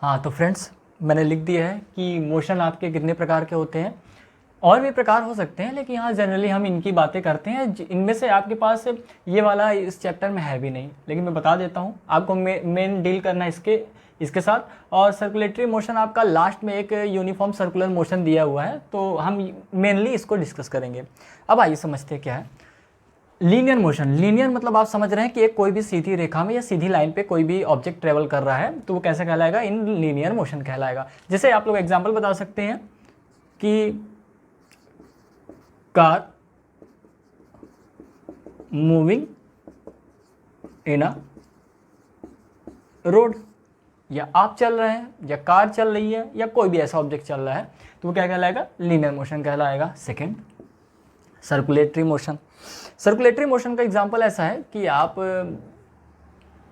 हाँ तो फ्रेंड्स, मैंने लिख दिया है कि मोशन आपके कितने प्रकार के होते हैं। और भी प्रकार हो सकते हैं, लेकिन यहाँ जनरली हम इनकी बातें करते हैं। इनमें से आपके पास ये वाला इस चैप्टर में है भी नहीं, लेकिन मैं बता देता हूँ आपको। मेन डील करना है इसके साथ। और सर्कुलेटरी मोशन आपका लास्ट में एक यूनिफॉर्म सर्कुलर मोशन दिया हुआ है, तो हम मेनली इसको डिस्कस करेंगे। अब आइए समझते हैं क्या है लीनियर मोशन। लीनियर मतलब आप समझ रहे हैं कि एक कोई भी सीधी रेखा में या सीधी लाइन पे कोई भी ऑब्जेक्ट ट्रेवल कर रहा है, तो वो कैसे कहलाएगा? इन लीनियर मोशन कहलाएगा। जैसे आप लोग एग्जांपल बता सकते हैं कि car moving in a road, या आप चल रहे हैं, या कार चल रही है, या कोई भी ऐसा ऑब्जेक्ट चल रहा है, तो वो क्या कहलाएगा? लीनियर मोशन कहलाएगा। Second, circulatory motion. Circulatory motion का एग्जांपल ऐसा है कि आप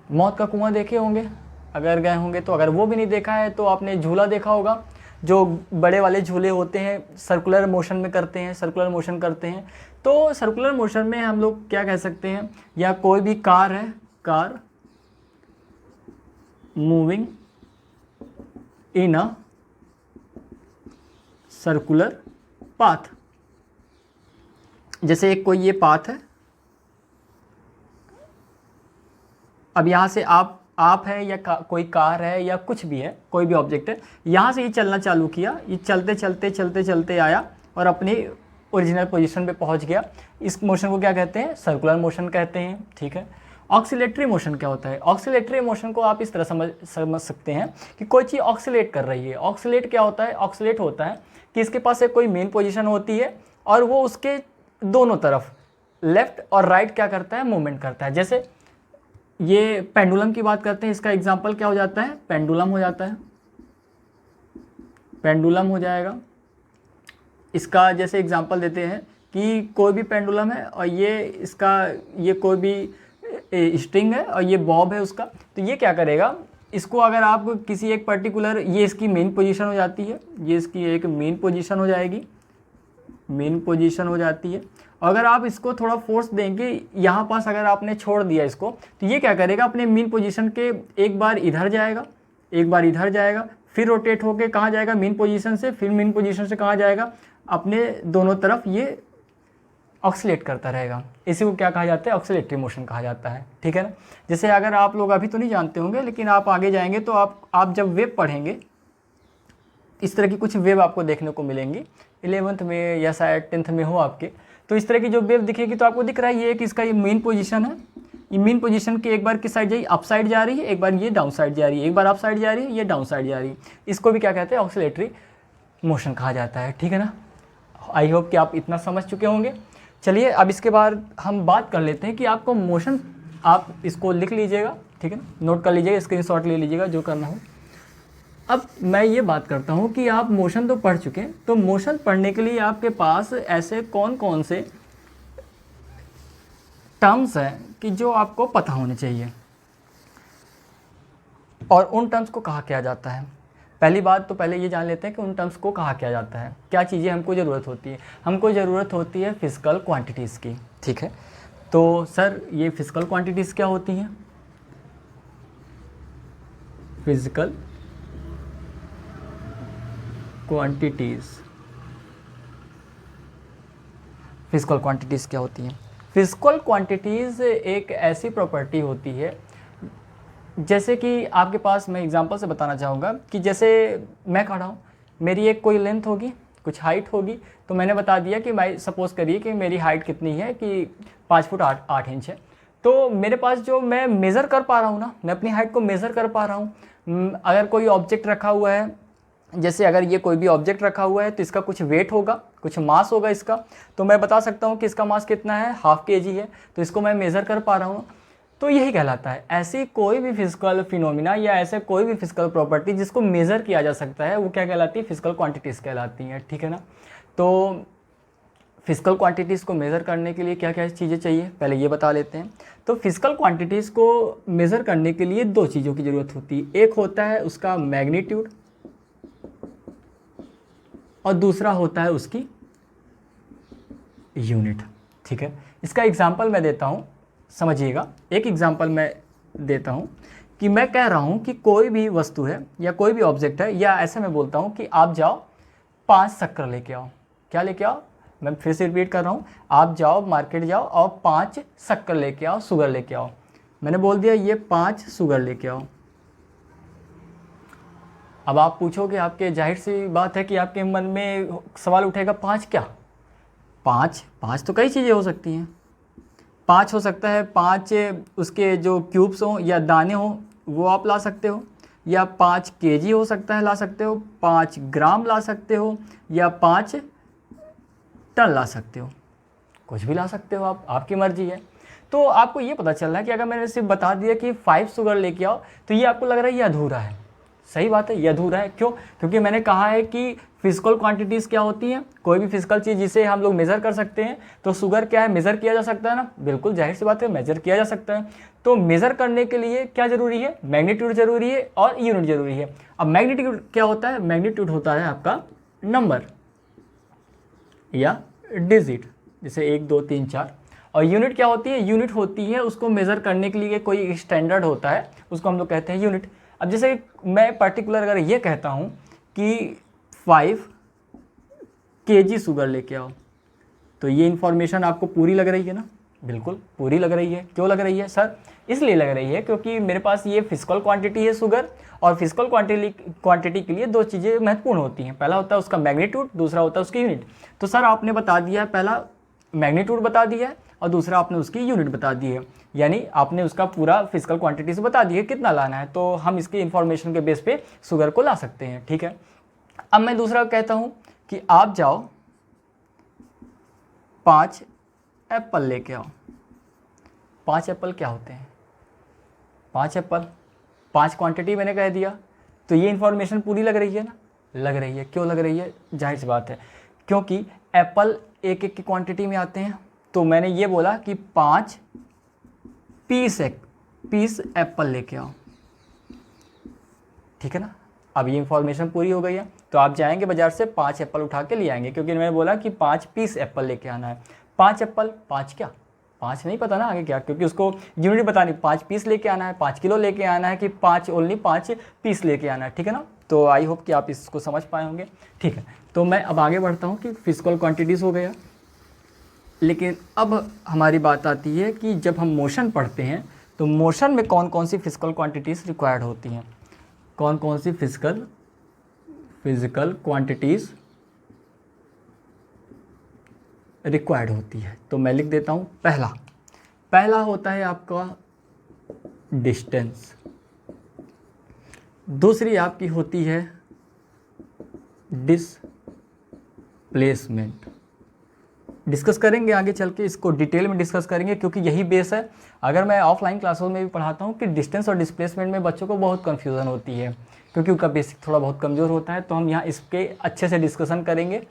मौत का कुआं देखे होंगे अगर गए होंगे तो। अगर वो भी नहीं देखा है तो आपने झूला देखा होगा, जो बड़े वाले झूले होते हैं, सर्कुलर मोशन में करते हैं, सर्कुलर मोशन करते हैं। तो सर्कुलर मोशन में हम लोग क्या कह सकते हैं? या कोई भी कार है, car moving in a circular path. जैसे एक कोई ये पाथ है, अब यहाँ से आप है या कोई कार है या कुछ भी है, कोई भी ऑब्जेक्ट है, यहाँ से ये चलना चालू किया, ये चलते चलते चलते चलते आया और अपनी ओरिजिनल पोजीशन पे पहुँच गया। इस मोशन को क्या कहते हैं? सर्कुलर मोशन कहते हैं। ठीक है। ऑक्सीलेटरी मोशन क्या होता है? ऑक्सीलेटरी मोशन को आप इस तरह समझ सकते हैं कि कोई चीज़ ऑक्सीलेट कर रही है। ऑक्सीलेट क्या होता है? ऑक्सीलेट होता है कि इसके पास एक कोई मेन पोजीशन होती है और वो उसके दोनों तरफ लेफ्ट और राइट क्या करता है? मूवमेंट करता है। जैसे ये पेंडुलम की बात करते हैं, इसका एग्जाम्पल क्या हो जाता है? पेंडुलम हो जाता है, पेंडुलम हो जाएगा। इसका जैसे एग्जाम्पल देते हैं कि कोई भी पेंडुलम है और ये कोई भी स्ट्रिंग है और ये बॉब है उसका, तो ये क्या करेगा? इसको अगर आप किसी एक पर्टिकुलर, ये इसकी मेन पोजीशन हो जाती है, ये इसकी एक मेन पोजीशन हो जाएगी, मेन पोजीशन हो जाती है। अगर आप इसको थोड़ा फोर्स देंगे यहाँ पास, अगर आपने छोड़ दिया इसको, तो ये क्या करेगा? अपने मेन पोजीशन के एक बार इधर जाएगा, एक बार इधर जाएगा, फिर रोटेट होके कहाँ जाएगा? मेन पोजीशन से। फिर मेन पोजीशन से कहाँ जाएगा? अपने दोनों तरफ ये ऑक्सीलेट करता रहेगा। इसी को क्या कहा जाता है? ऑक्सीलेटरी मोशन कहा जाता है। ठीक है ना। जैसे अगर आप लोग अभी तो नहीं जानते होंगे, लेकिन आप आगे जाएंगे तो आप जब वेव पढ़ेंगे, इस तरह की कुछ वेव आपको देखने को मिलेंगी 11th में या शायद 10th में हो आपके। तो इस तरह की जो वेव दिखेगी तो आपको दिख रहा है ये कि इसका ये मेन पोजीशन है। ये मेन पोजीशन की एक बार किस साइड जाइए? अप साइड जा रही है, एक बार ये डाउन साइड जा रही है, एक बार अप साइड जा रही है, ये डाउन साइड जा रही है। इसको भी क्या कहते हैं? ऑक्सीलेटरी मोशन कहा जाता है। ठीक है ना। आई होप कि आप इतना समझ चुके होंगे। चलिए अब इसके बाद हम बात कर लेते हैं कि आपको मोशन, आप इसको लिख लीजिएगा, ठीक है ना, नोट कर लीजिएगा, स्क्रीनशॉट ले लीजिएगा, जो करना हो। अब मैं ये बात करता हूँ कि आप मोशन तो पढ़ चुके हैं, तो मोशन पढ़ने के लिए आपके पास ऐसे कौन कौन से टर्म्स हैं कि जो आपको पता होने चाहिए और उन टर्म्स को कहा किया जाता है। पहली बात तो पहले ये जान लेते हैं कि उन टर्म्स को कहा किया जाता है, क्या चीज़ें हमको ज़रूरत होती है। हमको ज़रूरत होती है फिजिकल क्वांटिटीज़ की। ठीक है। तो सर ये फिजिकल क्वांटिटीज़ क्या होती हैं? फिजिकल क्वांटिटीज़, फिजिकल क्वांटिटीज़ क्या होती हैं? फिजिकल क्वांटिटीज़ एक ऐसी प्रॉपर्टी होती है, जैसे कि आपके पास, मैं एग्जांपल से बताना चाहूँगा कि जैसे मैं खड़ा हूँ, मेरी एक कोई लेंथ होगी, कुछ हाइट होगी, तो मैंने बता दिया कि मैं सपोज़ करिए कि मेरी हाइट कितनी है कि 5 फुट 8 इंच है। तो मेरे पास जो मैं मेज़र कर पा रहा हूँ ना, मैं अपनी हाइट को मेज़र कर पा रहा हूँ। अगर कोई ऑब्जेक्ट रखा हुआ है, जैसे अगर ये कोई भी ऑब्जेक्ट रखा हुआ है तो इसका कुछ वेट होगा, कुछ मास होगा इसका, तो मैं बता सकता हूँ कि इसका मास कितना है, ½ kg है, तो इसको मैं मेज़र कर पा रहा हूँ। तो यही कहलाता है। ऐसी कोई भी फिजिकल फिनोमिना या ऐसे कोई भी फिजिकल प्रॉपर्टी जिसको मेज़र किया जा सकता है, वो क्या कहलाती है? फिजिकल क्वांटिटीज़ कहलाती हैं। ठीक है ना। तो फिजिकल क्वांटिटीज़ को मेज़र करने के लिए क्या क्या चीज़ें चाहिए, पहले ये बता लेते हैं। तो फिजिकल क्वांटिटीज़ को मेज़र करने के लिए 2 चीज़ों की ज़रूरत होती है। एक होता है उसका मैग्नीट्यूड और दूसरा होता है उसकी यूनिट। ठीक है। इसका एग्जाम्पल मैं देता हूँ, समझिएगा। एक एग्जाम्पल मैं देता हूँ कि मैं कह रहा हूँ कि कोई भी वस्तु है या कोई भी ऑब्जेक्ट है, या ऐसे मैं बोलता हूँ कि आप जाओ 5 शक्कर लेके आओ। क्या लेके आओ? मैं फिर से रिपीट कर रहा हूँ, आप जाओ मार्केट जाओ और 5 शक्कर लेके आओ, शुगर लेके आओ। मैंने बोल दिया ये 5 शुगर लेके आओ। अब आप पूछोगे, आपके जाहिर सी बात है कि आपके मन में सवाल उठेगा 5 क्या? 5 तो कई चीज़ें हो सकती हैं। 5 हो सकता है 5 उसके जो क्यूब्स हों या दाने हों वो आप ला सकते हो, या 5 केजी हो सकता है ला सकते हो, 5 ग्राम ला सकते हो, या 5 टन ला सकते हो। कुछ भी ला सकते हो आप, आपकी मर्जी है। तो आपको ये पता चल रहा है कि अगर मैंने सिर्फ बता दिया कि 5 शुगर लेके आओ तो ये आपको लग रहा है ये अधूरा है। सही बात है, ये अधूरा है। क्यों? क्योंकि मैंने कहा है कि फिजिकल क्वांटिटीज़ क्या होती हैं, कोई भी फिजिकल चीज़ जिसे हम लोग मेज़र कर सकते हैं। तो शुगर क्या है, मेज़र किया जा सकता है ना? बिल्कुल जाहिर सी बात है, मेज़र किया जा सकता है। तो मेज़र करने के लिए क्या ज़रूरी है? मैग्नीट्यूड ज़रूरी है और यूनिट ज़रूरी है। अब मैग्नीट्यूड क्या होता है? मैग्नीट्यूड होता है आपका नंबर या डिजिट, जैसे 1 2 3 4। और यूनिट क्या होती है? यूनिट होती है उसको मेज़र करने के लिए कोई स्टैंडर्ड होता है, उसको हम लोग कहते हैं यूनिट। अब जैसे मैं पर्टिकुलर अगर ये कहता हूँ कि 5 केजी शुगर लेके आओ, तो ये इन्फॉर्मेशन आपको पूरी लग रही है ना? बिल्कुल पूरी लग रही है। क्यों लग रही है सर? इसलिए लग रही है क्योंकि मेरे पास ये फिजिकल क्वांटिटी है शुगर, और फिजिकल क्वांटिटी के लिए 2 चीज़ें महत्वपूर्ण होती हैं। पहला होता है उसका मैग्नीट्यूड, दूसरा होता है उसकी यूनिट। तो सर आपने बता दिया है, पहला मैग्नीट्यूड बता दिया है और दूसरा आपने उसकी यूनिट बता दी है, यानी आपने उसका पूरा फिजिकल क्वांटिटी से बता दिया कितना लाना है। तो हम इसके इन्फॉर्मेशन के बेस पे शुगर को ला सकते हैं। ठीक है। अब मैं दूसरा कहता हूँ कि आप जाओ 5 एप्पल लेके आओ। 5 एप्पल क्या होते हैं? 5 एप्पल, 5 क्वांटिटी मैंने कह दिया, तो ये इन्फॉर्मेशन पूरी लग रही है ना? लग रही है। क्यों लग रही है? जाहिर सी बात है, क्योंकि एप्पल एक एक की क्वांटिटी में आते हैं। तो मैंने ये बोला कि 5 पीस एप्पल लेके आओ। ठीक है ना? अब ये इन्फॉर्मेशन पूरी हो गई है। तो आप जाएंगे बाजार से 5 एप्पल उठा के ले आएंगे, क्योंकि मैंने बोला कि 5 पीस एप्पल लेके आना है। 5 एप्पल, 5 क्या? 5 नहीं पता ना आगे क्या, क्योंकि उसको यूनिट बतानी, 5 पीस लेके आना है, 5 किलो लेके आना है कि 5 ओनली 5 पीस लेके आना है। ठीक है ना? तो आई होप कि आप इसको समझ पाए होंगे। ठीक है, तो मैं अब आगे बढ़ता हूँ कि फिजिकल क्वांटिटीज़ हो गया। लेकिन अब हमारी बात आती है कि जब हम मोशन पढ़ते हैं तो मोशन में कौन कौन सी फिजिकल क्वांटिटीज़ रिक्वायर्ड होती हैं, कौन कौन सी फिजिकल क्वांटिटीज़ रिक्वायर्ड होती है। तो मैं लिख देता हूँ, पहला होता है आपका डिस्टेंस, दूसरी आपकी होती है डिस्प्लेसमेंट। डिस्कस करेंगे आगे चल के, इसको डिटेल में डिस्कस करेंगे, क्योंकि यही बेस है। अगर मैं ऑफलाइन क्लासों में भी पढ़ाता हूँ कि डिस्टेंस और डिस्प्लेसमेंट में बच्चों को बहुत कन्फ्यूज़न होती है, क्योंकि उनका बेसिक थोड़ा बहुत कमज़ोर होता है। तो हम यहाँ इसके अच्छे से डिस्कशन करेंगे।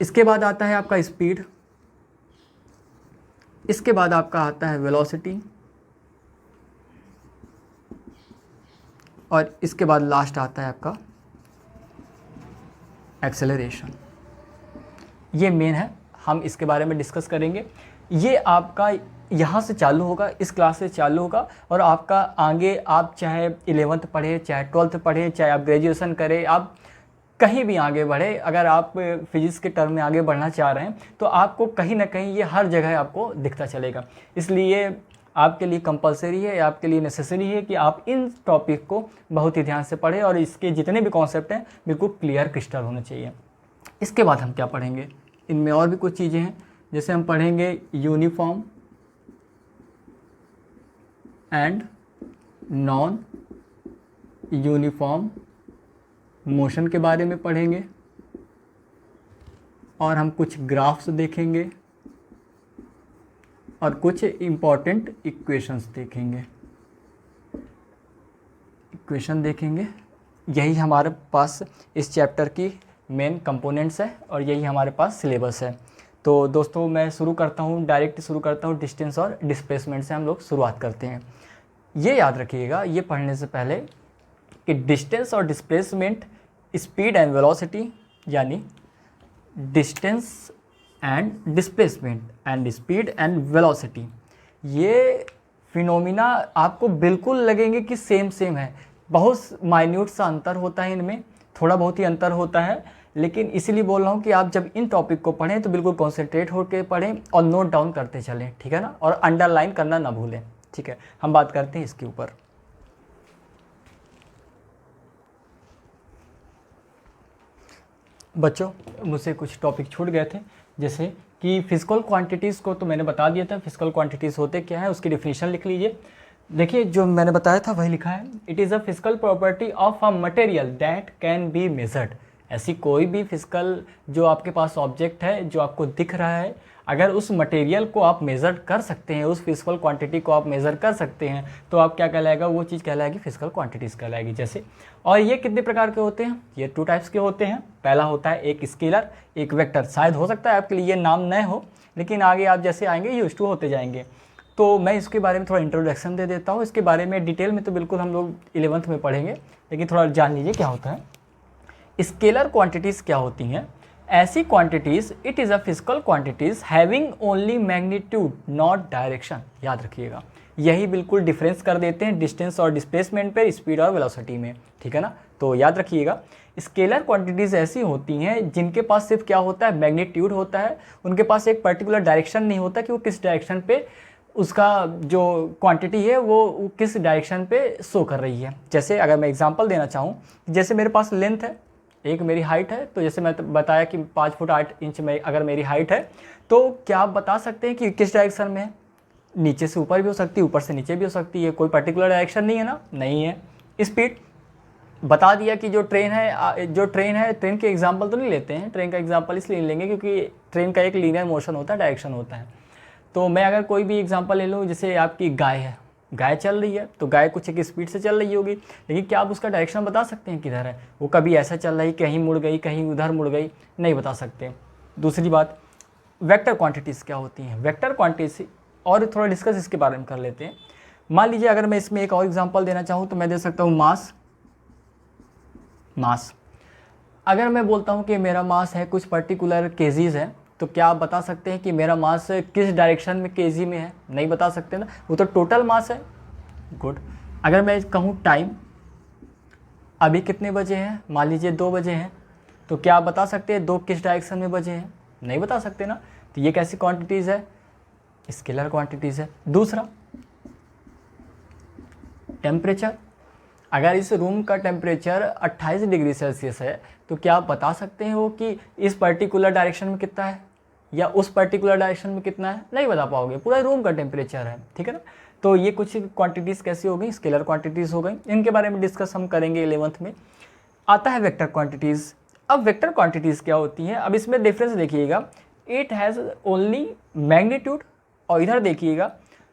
इसके बाद आता है आपका स्पीड, इसके बाद आपका आता है वेलोसिटी, और इसके बाद लास्ट आता है आपका एक्सेलरेशन। ये मेन है, हम इसके बारे में डिस्कस करेंगे। ये आपका यहाँ से चालू होगा, इस क्लास से चालू होगा, और आपका आगे आप चाहे 11th पढ़े, चाहे 12th पढ़े, चाहे आप ग्रेजुएशन करें, आप कहीं भी आगे बढ़े, अगर आप फिजिक्स के टर्म में आगे बढ़ना चाह रहे हैं तो आपको कहीं ना कहीं ये हर जगह आपको दिखता चलेगा। इसलिए आपके लिए कंपलसरी है, आपके लिए नेसेसरी है कि आप इन टॉपिक को बहुत ही ध्यान से पढ़ें, और इसके जितने भी कॉन्सेप्ट हैं बिल्कुल क्लियर क्रिस्टल होने चाहिए। इसके बाद हम क्या पढ़ेंगे, इनमें और भी कुछ चीज़ें हैं, जैसे हम पढ़ेंगे uniform and non uniform motion के बारे में पढ़ेंगे, और हम कुछ ग्राफ्स देखेंगे और कुछ इम्पॉर्टेंट इक्वेशंस देखेंगे। इक्वेशन देखेंगे, यही हमारे पास इस चैप्टर की मेन कंपोनेंट्स है, और यही हमारे पास सिलेबस है। तो दोस्तों मैं शुरू करता हूँ, डायरेक्ट शुरू करता हूँ, डिस्टेंस और डिस्प्लेसमेंट से हम लोग शुरुआत करते हैं। ये याद रखिएगा ये पढ़ने से पहले कि डिस्टेंस और डिस्प्लेसमेंट, स्पीड एंड वेलोसिटी, यानी distance and displacement and speed and velocity, ये फिनोमिना आपको बिल्कुल लगेंगे कि सेम सेम है, बहुत माइन्यूट सा अंतर होता है इनमें, थोड़ा बहुत ही अंतर होता है, लेकिन इसीलिए बोल रहा हूँ कि आप जब इन टॉपिक को पढ़ें तो बिल्कुल कॉन्सेंट्रेट होकर पढ़ें और नोट डाउन करते चलें, ठीक है ना, और अंडरलाइन करना ना भूलें। ठीक है, हम बात करते हैं इसके ऊपर। बच्चों मुझसे कुछ टॉपिक छूट गए थे, जैसे कि फिजिकल क्वांटिटीज़ को तो मैंने बता दिया था, फिजिकल क्वांटिटीज़ होते क्या है उसकी डिफिनीशन लिख लीजिए। देखिए जो मैंने बताया था वही लिखा है, it is a physical property of a material that can be measured. ऐसी कोई भी फिजिकल जो आपके पास ऑब्जेक्ट है जो आपको दिख रहा है, अगर उस मटेरियल को आप मेज़र कर सकते हैं, उस फिजिकल क्वांटिटी को आप मेज़र कर सकते हैं, तो आप क्या कहलाएगा, वो चीज़ कहलाएगी फिजिकल क्वांटिटीज़ कहलाएगी। जैसे, और ये कितने प्रकार के होते हैं, ये 2 टाइप्स के होते हैं। पहला होता है एक स्केलर, एक वेक्टर। शायद हो सकता है आपके लिए ये नाम नए हो, लेकिन आगे आप जैसे आएंगे यूज टू होते जाएंगे। तो मैं इसके बारे में थोड़ा इंट्रोडक्शन दे देता हूँ। इसके बारे में डिटेल में तो बिल्कुल हम लोग 11th में पढ़ेंगे, लेकिन थोड़ा जान लीजिए क्या होता है। स्केलर क्वांटिटीज़ क्या होती हैं, ऐसी quantities, it is a physical quantities having only magnitude not direction. याद रखिएगा, यही बिल्कुल डिफरेंस कर देते हैं डिस्टेंस और डिस्प्लेसमेंट पे, स्पीड और वेलोसिटी में, ठीक है ना। तो याद रखिएगा, स्केलर क्वांटिटीज़ ऐसी होती हैं जिनके पास सिर्फ क्या होता है, मैग्नीट्यूड होता है, उनके पास एक पर्टिकुलर डायरेक्शन नहीं होता कि वो किस डायरेक्शन पे उसका जो क्वांटिटी है वो किस डायरेक्शन पे शो कर रही है। जैसे अगर मैं एग्जांपल देना चाहूँ, जैसे मेरे पास लेंथ है, एक मेरी हाइट है, तो जैसे मैं बताया कि 5 फुट 8 इंच में अगर मेरी हाइट है, तो क्या आप बता सकते हैं कि किस डायरेक्शन में है, नीचे से ऊपर भी हो सकती है, ऊपर से नीचे भी हो सकती है, कोई पर्टिकुलर डायरेक्शन नहीं है ना, नहीं है। स्पीड बता दिया कि जो ट्रेन है, ट्रेन के एग्जाम्पल तो नहीं लेते हैं, ट्रेन का एग्जाम्पल इसलिए नहीं लेंगे क्योंकि ट्रेन का एक लीनियर मोशन होता है, डायरेक्शन होता है। तो मैं अगर कोई भी एग्जांपल ले लूँ, जैसे आपकी गाय है, गाय चल रही है, तो गाय कुछ एक स्पीड से चल रही होगी, लेकिन क्या आप उसका डायरेक्शन बता सकते हैं किधर है, वो कभी ऐसा चल रही, कहीं मुड़ गई, कहीं उधर मुड़ गई, नहीं बता सकते। दूसरी बात, वेक्टर क्वांटिटीज़ क्या होती हैं, वेक्टर क्वांटिटी और थोड़ा डिस्कस इसके बारे में कर लेते हैं। मान लीजिए अगर मैं इसमें एक और एग्जाम्पल देना चाहूँ तो मैं दे सकता हूँ मास। अगर मैं बोलता हूँ कि मेरा मास है कुछ पर्टिकुलर केजीज़ है, तो क्या आप बता सकते हैं कि मेरा मास किस डायरेक्शन में केजी में है, नहीं बता सकते ना, वो तो टोटल मास है। गुड। अगर मैं कहूँ टाइम, अभी कितने बजे हैं, मान लीजिए 2 बजे हैं, तो क्या आप बता सकते हैं 2 किस डायरेक्शन में बजे हैं, नहीं बता सकते ना। तो ये कैसी क्वांटिटीज़ है, स्केलर क्वांटिटीज़ है। दूसरा, टेम्परेचर। अगर इस रूम का टेम्परेचर 28 डिग्री सेल्सियस है, तो क्या आप बता सकते हैं वो कि इस पर्टिकुलर डायरेक्शन में कितना है या उस पर्टिकुलर डायरेक्शन में कितना है, नहीं बता पाओगे, पूरा रूम का टेम्परेचर है, ठीक है ना। तो ये कुछ क्वांटिटीज़ कैसी हो गई, स्केलर क्वांटिटीज़ हो गई, इनके बारे में डिस्कस हम करेंगे 11th में। आता है वेक्टर क्वांटिटीज़। अब वेक्टर क्वांटिटीज़ क्या होती हैं, अब इसमें डिफरेंस देखिएगा, इट हैज़ ओनली मैग्नीट्यूड, और इधर देखिएगा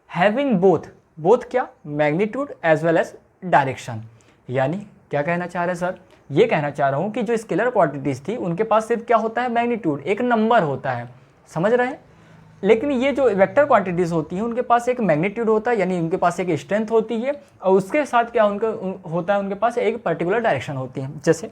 हैविंग बोथ क्या, magnitude as well as direction. यानी क्या कहना चाह रहे हैं सर, ये कहना चाह रहा हूँ कि जो स्केलर क्वांटिटीज़ थी उनके पास सिर्फ क्या होता है, मैग्नीट्यूड, एक नंबर होता है, समझ रहे हैं। लेकिन ये जो वेक्टर क्वांटिटीज़ होती हैं उनके पास एक मैग्नीट्यूड होता है, यानी उनके पास एक स्ट्रेंथ होती है, और उसके साथ क्या होता है, उनके पास एक पर्टिकुलर डायरेक्शन होती है। जैसे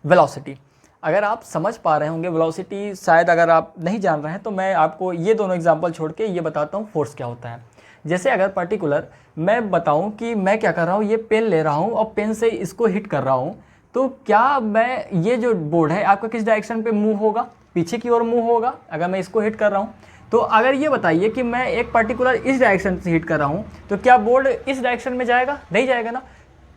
वेलोसिटी, अगर आप समझ पा रहे होंगे वेलोसिटी, शायद अगर आप नहीं जान रहे हैं तो मैं आपको ये दोनों एग्जाम्पल छोड़ के ये बताता हूँ फोर्स क्या होता है। जैसे अगर पर्टिकुलर मैं बताऊं कि मैं क्या कर रहा हूं, ये पेन ले रहा हूं और पेन से इसको हिट कर रहा हूं, तो क्या मैं, ये जो बोर्ड है आपका किस डायरेक्शन पे मूव होगा, पीछे की ओर मूव होगा अगर मैं इसको हिट कर रहा हूं। तो अगर ये बताइए कि मैं एक पर्टिकुलर इस डायरेक्शन से हिट कर रहा हूं, तो क्या बोर्ड इस डायरेक्शन में जाएगा, नहीं जाएगा ना।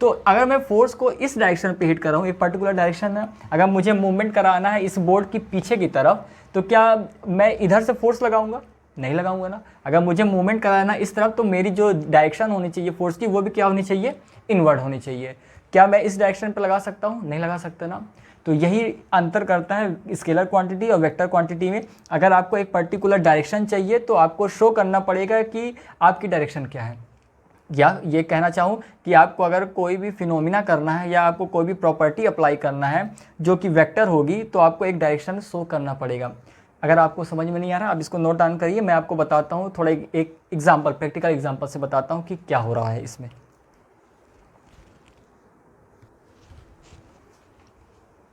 तो अगर मैं फोर्स को इस डायरेक्शन पे हिट कर रहा हूँ, एक पर्टिकुलर डायरेक्शन है, अगर मुझे मूवमेंट कराना है इस बोर्ड की पीछे की तरफ, तो क्या मैं इधर से फोर्स लगाऊंगा, नहीं लगाऊंगा ना। अगर मुझे मूवमेंट कराना इस तरफ, तो मेरी जो डायरेक्शन होनी चाहिए फोर्स की, वो भी क्या होनी चाहिए, इनवर्ड होनी चाहिए। क्या मैं इस डायरेक्शन पे लगा सकता हूँ, नहीं लगा सकता ना। तो यही अंतर करता है स्केलर क्वांटिटी और वेक्टर क्वांटिटी में। अगर आपको एक पर्टिकुलर डायरेक्शन चाहिए तो आपको शो करना पड़ेगा कि आपकी डायरेक्शन क्या है। या ये कहना चाहूँ कि आपको अगर कोई भी फिनोमिना करना है या आपको कोई भी प्रॉपर्टी अप्लाई करना है जो कि वेक्टर होगी, तो आपको एक डायरेक्शन शो करना पड़ेगा। अगर आपको समझ में नहीं आ रहा, आप इसको नोट डाउन करिए, मैं आपको बताता हूँ थोड़ा एक एग्जाम्पल, प्रैक्टिकल एग्जाम्पल से बताता हूँ कि क्या हो रहा है इसमें।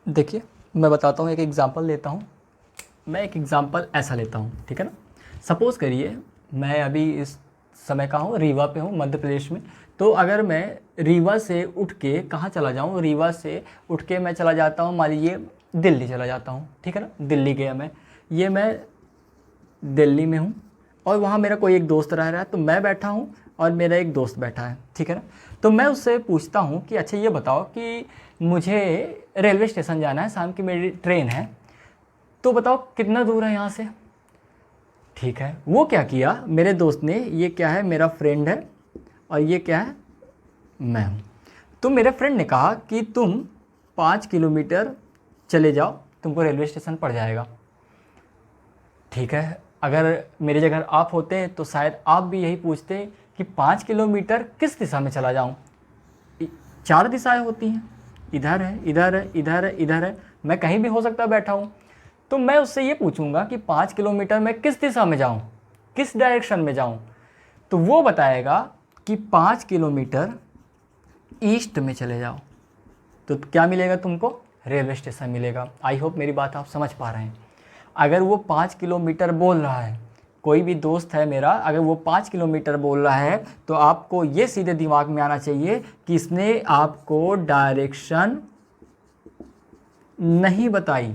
देखिए मैं बताता हूँ, एक एग्जाम्पल लेता हूँ। मैं एक एग्जाम्पल ऐसा लेता हूँ, ठीक है ना। सपोज़ करिए मैं अभी इस समय कहाँ हूँ, रीवा पे हूँ, मध्य प्रदेश में। तो अगर मैं रीवा से उठ के कहाँ चला जाऊँ, रीवा से उठ के मैं चला जाता हूँ, मान लीजिए दिल्ली चला जाता हूँ, ठीक है ना, दिल्ली गया मैं दिल्ली में हूँ और वहाँ मेरा कोई एक दोस्त रह रहा है, तो मैं बैठा हूँ और मेरा एक दोस्त बैठा है, ठीक है ना। तो मैं उससे पूछता हूँ कि अच्छा ये बताओ कि मुझे रेलवे स्टेशन जाना है, शाम की मेरी ट्रेन है, तो बताओ कितना दूर है यहाँ से। ठीक है, वो क्या किया मेरे दोस्त ने, ये क्या है, मेरा फ्रेंड है और ये क्या है, मैं हूँ। तो मेरे फ्रेंड ने कहा कि तुम 5 किलोमीटर चले जाओ, तुमको रेलवे स्टेशन पड़ जाएगा। ठीक है, अगर मेरी जगह आप होते तो शायद आप भी यही पूछते कि 5 किलोमीटर किस दिशा में चला जाऊँ। 4 दिशाएं होती हैं, इधर है, इधर है, इधर है, इधर है, मैं कहीं भी हो सकता बैठा हूँ। तो मैं उससे ये पूछूंगा कि 5 किलोमीटर मैं किस दिशा में जाऊँ, किस डायरेक्शन में जाऊँ। तो वो बताएगा कि 5 किलोमीटर ईस्ट में चले जाओ। तो क्या मिलेगा तुमको, रेलवे स्टेशन मिलेगा। आई होप मेरी बात आप समझ पा रहे हैं। अगर वो 5 किलोमीटर बोल रहा है, कोई भी दोस्त है मेरा, अगर वो 5 किलोमीटर बोल रहा है, तो आपको ये सीधे दिमाग में आना चाहिए कि इसने आपको डायरेक्शन नहीं बताई।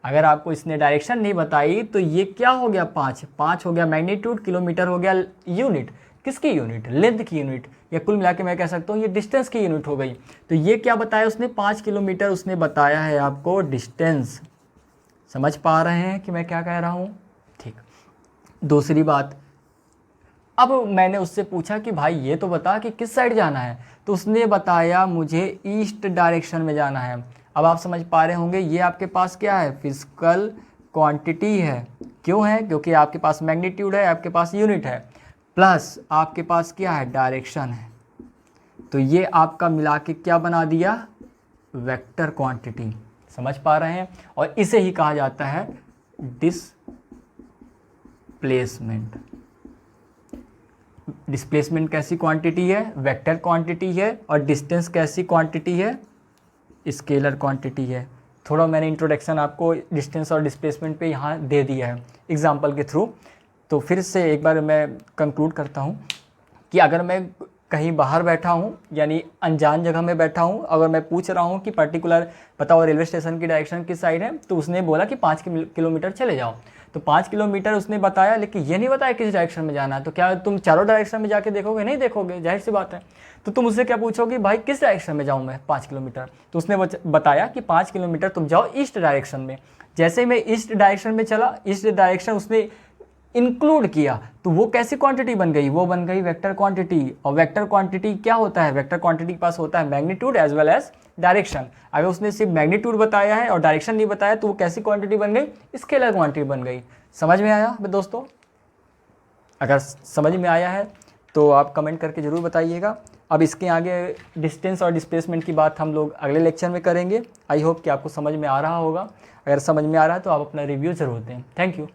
अगर आपको इसने डायरेक्शन नहीं बताई तो ये क्या हो गया, 5 हो गया मैग्नीट्यूड, किलोमीटर हो गया यूनिट, किसकी यूनिट, लेंथ की यूनिट, या कुल मिला के मैं कह सकता हूँ ये डिस्टेंस की यूनिट हो गई। तो ये क्या बताया उसने, 5 किलोमीटर उसने बताया है आपको डिस्टेंस। समझ पा रहे हैं कि मैं क्या कह रहा हूँ। ठीक, दूसरी बात, अब मैंने उससे पूछा कि भाई ये तो बता कि किस साइड जाना है, तो उसने बताया मुझे ईस्ट डायरेक्शन में जाना है। अब आप समझ पा रहे होंगे ये आपके पास क्या है, फिजिकल क्वांटिटी है। क्यों है, क्योंकि आपके पास मैग्नीट्यूड है, आपके पास यूनिट है, प्लस आपके पास क्या है, डायरेक्शन है। तो ये आपका मिला के क्या बना दिया, वेक्टर क्वांटिटी। समझ पा रहे हैं, और इसे ही कहा जाता है डिस्प्लेसमेंट। डिस्प्लेसमेंट कैसी क्वांटिटी है, वेक्टर क्वांटिटी है, और डिस्टेंस कैसी क्वांटिटी है, स्केलर क्वांटिटी है। थोड़ा मैंने इंट्रोडक्शन आपको डिस्टेंस और डिस्प्लेसमेंट पे यहाँ दे दिया है एग्जांपल के थ्रू। तो फिर से एक बार मैं कंक्लूड करता हूँ कि अगर मैं कहीं बाहर बैठा हूँ, यानी अनजान जगह में बैठा हूँ, अगर मैं पूछ रहा हूँ कि पर्टिकुलर बताओ रेलवे स्टेशन की डायरेक्शन किस साइड है, तो उसने बोला कि 5 किलोमीटर चले जाओ। तो 5 किलोमीटर उसने बताया, लेकिन ये नहीं बताया किस डायरेक्शन में जाना है। तो क्या तुम चारों डायरेक्शन में जाके देखोगे, नहीं देखोगे, जाहिर सी बात है। तो तुम उससे क्या पूछोगे, भाई किस डायरेक्शन में जाऊँ मैं 5 किलोमीटर। तो उसने बताया कि 5 किलोमीटर तुम जाओ ईस्ट डायरेक्शन में। जैसे ही मैं ईस्ट डायरेक्शन में चला, ईस्ट डायरेक्शन उसने इंक्लूड किया, तो वो कैसी क्वांटिटी बन गई, वो बन गई वेक्टर क्वांटिटी। और वेक्टर क्वांटिटी क्या होता है, वेक्टर क्वांटिटी के पास होता है magnitude as well as direction. अगर उसने सिर्फ मैग्नीट्यूड बताया है और डायरेक्शन नहीं बताया, तो वो कैसी क्वांटिटी बन गई, स्केलर क्वांटिटी बन गई। समझ में आया दोस्तों? अगर समझ में आया है तो आप कमेंट करके ज़रूर बताइएगा। अब इसके आगे डिस्टेंस और डिस्प्लेसमेंट की बात हम लोग अगले लेक्चर में करेंगे। आई होप कि आपको समझ में आ रहा होगा। अगर समझ में आ रहा है तो आप अपना रिव्यू ज़रूर दें। Thank you.